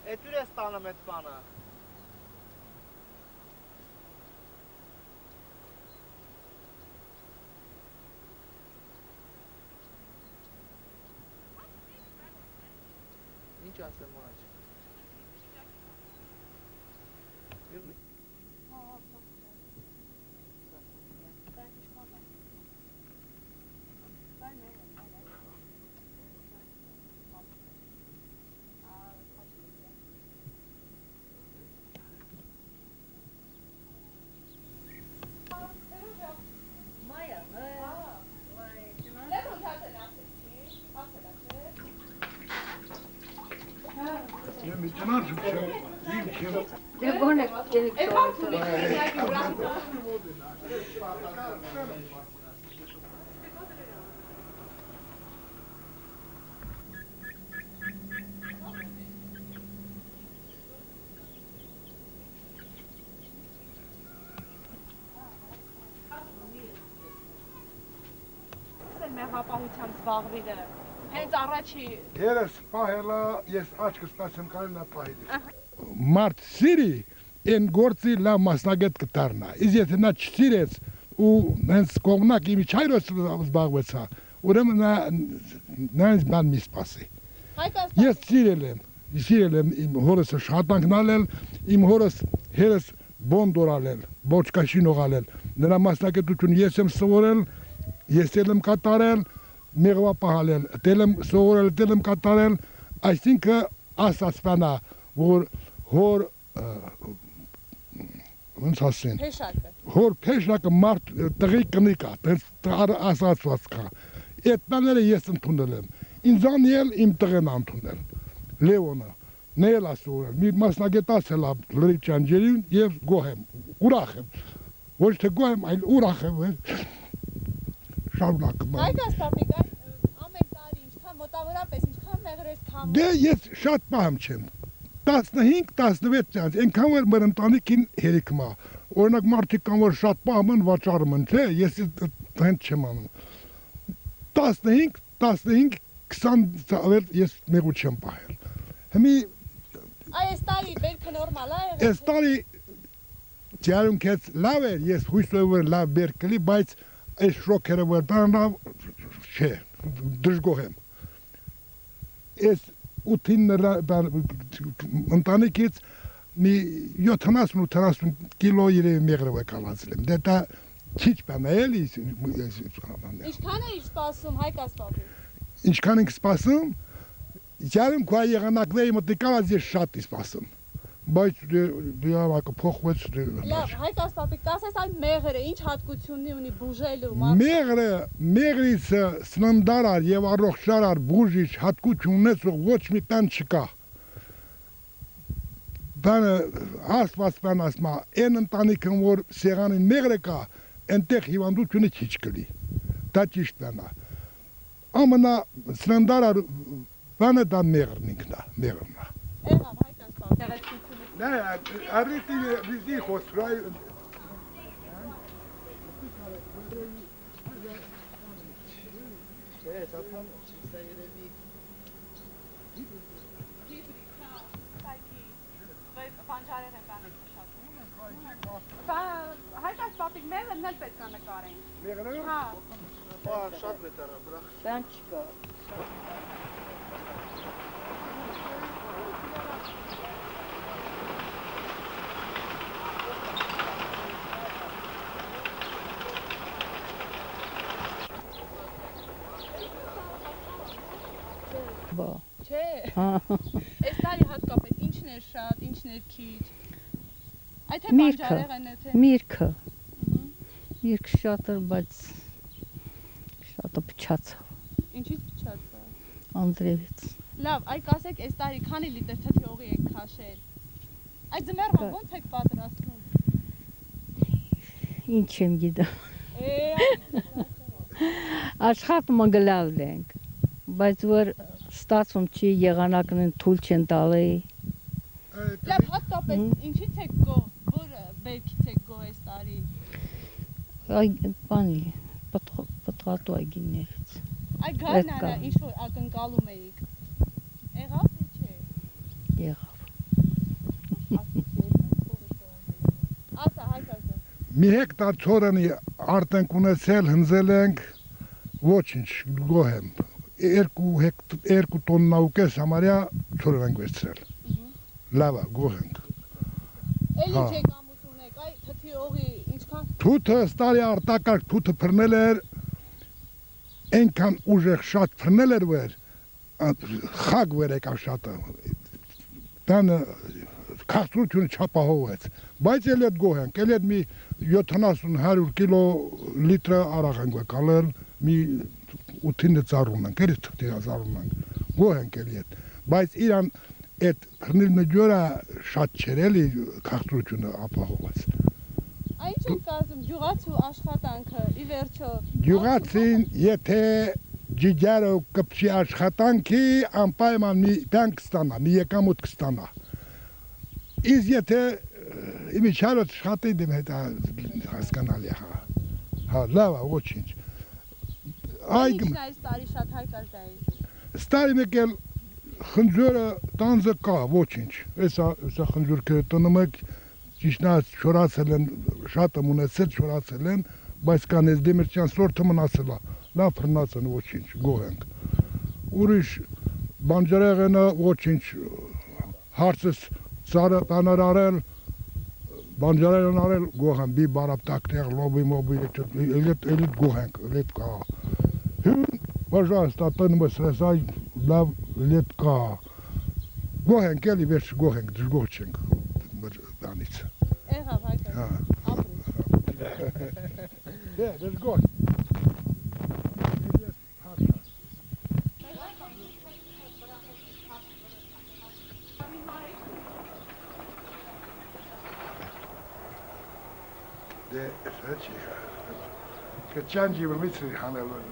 Էտուր է ստանում այդ բանը։ Ինչ ասեմ աջ։ Մեղապահությամբ զբաղվելը, հենց առաջի… Երես պահելա, ես աչքս տասեմ կարելնա պահելի։ Մարդ սիրի, են գործի լավ մասնագետ կտարնա, իզ եթե նա չսիրեց ու հենց կողնակ իմի չայրոց զբաղվեցա, ուրեմն նա ինձ բան մի սպասի։ Ես սիրել եմ իմ հորս շատանքն ալել, իմ հորս հերս բոնդոր ալել, բոչկաշին ողալել, նրա մասնագետություն ես եմ սովորել, ես եմ կատարել, մեղվապահալել, դել եմ սովորել, դել եմ կատարել, այսինքն ասած բանա, որ հոր ոնց ասեն, հոր փեշակը մարդ տղի կնիկա, ասացված կա, այդ բաները ես ընդունել եմ, ինձան էլ իմ տղեն ընդունել, Լևոնը, նել ասորել, մի մասնագետացել լրի ճանջերին և գոհ եմ, ուրախ եմ, ոչ թե գոհ եմ, այլ ուրախ եմ, շարունակում եմ։ Հայկաս պապիկ, ամեն տարի ինչքան մոտավորապես, ինչքան մեղրես քամում։ Դե ես շատ պահեմ չեմ, 15-16 ծանց, ենքան որ մր ընտանիքին հերիքում է, օրինակ մարդիկ կան, որ շատ պահում են, վաճառում են, թե, ես հենց չեմ անում, 15-20 ծավեր ես մեղու չեմ պահել, հմի… Այս տարի բերքը նորմալ է եղել։ Այս տարի ջարունքեց լավ էր, ես հույսով որ լավ բերքելի, բայց այս շոքերը որ բանավ չէ, դժգոհ եմ։ Այս 8-ին ընտանիքից մի 70-80 կիլո իրեւ մեղրով է կալացել եմ, դե դա քիչ բան է էլի։ Ինչքան էիր սպասում Հայկաս պապիկ։ Ինչքան ենք սպասում, ջարունքա եղանակների մտիկալած ես շատ եմ սպասում, բայց դիավակը փոխվեց։ Լավ, Հայկաս պապիկ, կասես այլ մեղրը ինչ հատկությունի ունի բուժելու։ Մեղրից սննդարար եւ առողջարար բուժիչ հատկություն ունեցող ոչ մի բան չկա։ Բանը ասված բան ասма, այն ընտանիքն որ սեղանին մեղրը կա, այնտեղ հիվանդությունը քիչ կլի։ Դա ճիշտ բան է։ Ամենա սննդարար բանը դա մեղրն ինքն է, մեղրն է։ Եղավ Հայկաս պապիկ։ Դա արդի խոսքրայ Չէ, սապան սա երևի Բանջարեղ են բանել մշակում։ Հայկաս պապիկ մեղրն էլ պետք է նկարենք։ մեղրը։ Հա։ Բա շատ բետար է, բրախ։ Բան չկա։ Չէ։ Այս տարի հատկապես ինչն էր շատ, ինչն էր քիչ։ Այդ թե բանջարեղն է թե։ Միրգը։ Միրգը շատ էր, բայց շատը փչացավ։ Ինչից փչացավ։ Անդրևից։ Լավ, այ կասեք, այս տարի քանի լիտր թթյողի եք քաշել։ Այդ ձմեռը ո՞նց եք պատրաստում։ Ինչ եմ գիտեմ։ Աշխատումը գլավլ ենք, բայց որ ստացվում չի եղանակն թույլ չեն տալի։ Լավ, հատկապես ինչից եք գոհ, որ բերքից եք գոհ այս տարի։ Այ բանի, պտղատու այգիներից։ Այ գարնանը ինչ որ ակնկալում էիք։ Եղավ թե չէ։ Եղավ։ մի հեկտար ցորենի արտենք ունեցել, հնձել ենք, ոչինչ գոհ եմ։ 2 տոննա ու կես համարյա ցորեն ենք վերցրել։ Լավ է, գոհ ենք։ Էլ ինչ եկամուտ ունեք, այ թթի օղի ինչքան։ Թութը ստարի արտակարգ թութը փռնել էր, այնքան ուժեղ շատ փռնել էր վեր, խակ վեր եկավ շատը։ Տանը քաղցրությունը չապահովեց, բայց էլ այդ գոհ ենք, էլ այդ մի 70-100 կիլո լիտրը արաղ ենք վեկալել, մի 8-9 ծառուն ենք, երես թղթի ծառուն ենք, գոհ ենք էլի այդ, բայց իրան այդ փռնիլը ջորա շատ չեր էլի քաղցրությունը ապահովեց։ Ինչ եք կարծում գյուղացու աշխատանքը ի վերջո։ Գյուղացին եթե ջիջարը կպչի աշխատանքի անպայման մի բան կստանա, մի եկամուտ կստանա։ Իսկ եթե իմիջիալը աշխատի դեմ հետա հասկանալի է, հա, լավ է, ոչինչ։ Ինչն է այս տարի շատ հայկազդայի։ Ստարի մեկ էլ խնձորը տանձը կա, ոչինչ։ Էսա խնձորքերը տնում եք, ճիշտ է շորացել են, շատ եմ ունեցել, շորացել են, բայց կան ես դեմիրճյան սորտը մնացել է, լավ փռնած են, ոչինչ, գոհ ենք։ Ուրիշ բանջարեղենը ոչինչ, հարցս ծառը բաներ արել, բանջարեղեն արել, գոհ եմ, բի բարապտակներ, լոբի, էլիտ գոհ ենք, էլիտ կա։ Հյուն, պաժայստա տնում ես հեսա, լավ էլիտ կա։ Գոհ ենք, էլի վերջ գոհ ենք, դժգոհ չենք բանից։ Եղավ հայկազդայ, ապրի։ Դժգոհ։ Că ce-am givărit să-i hanelor.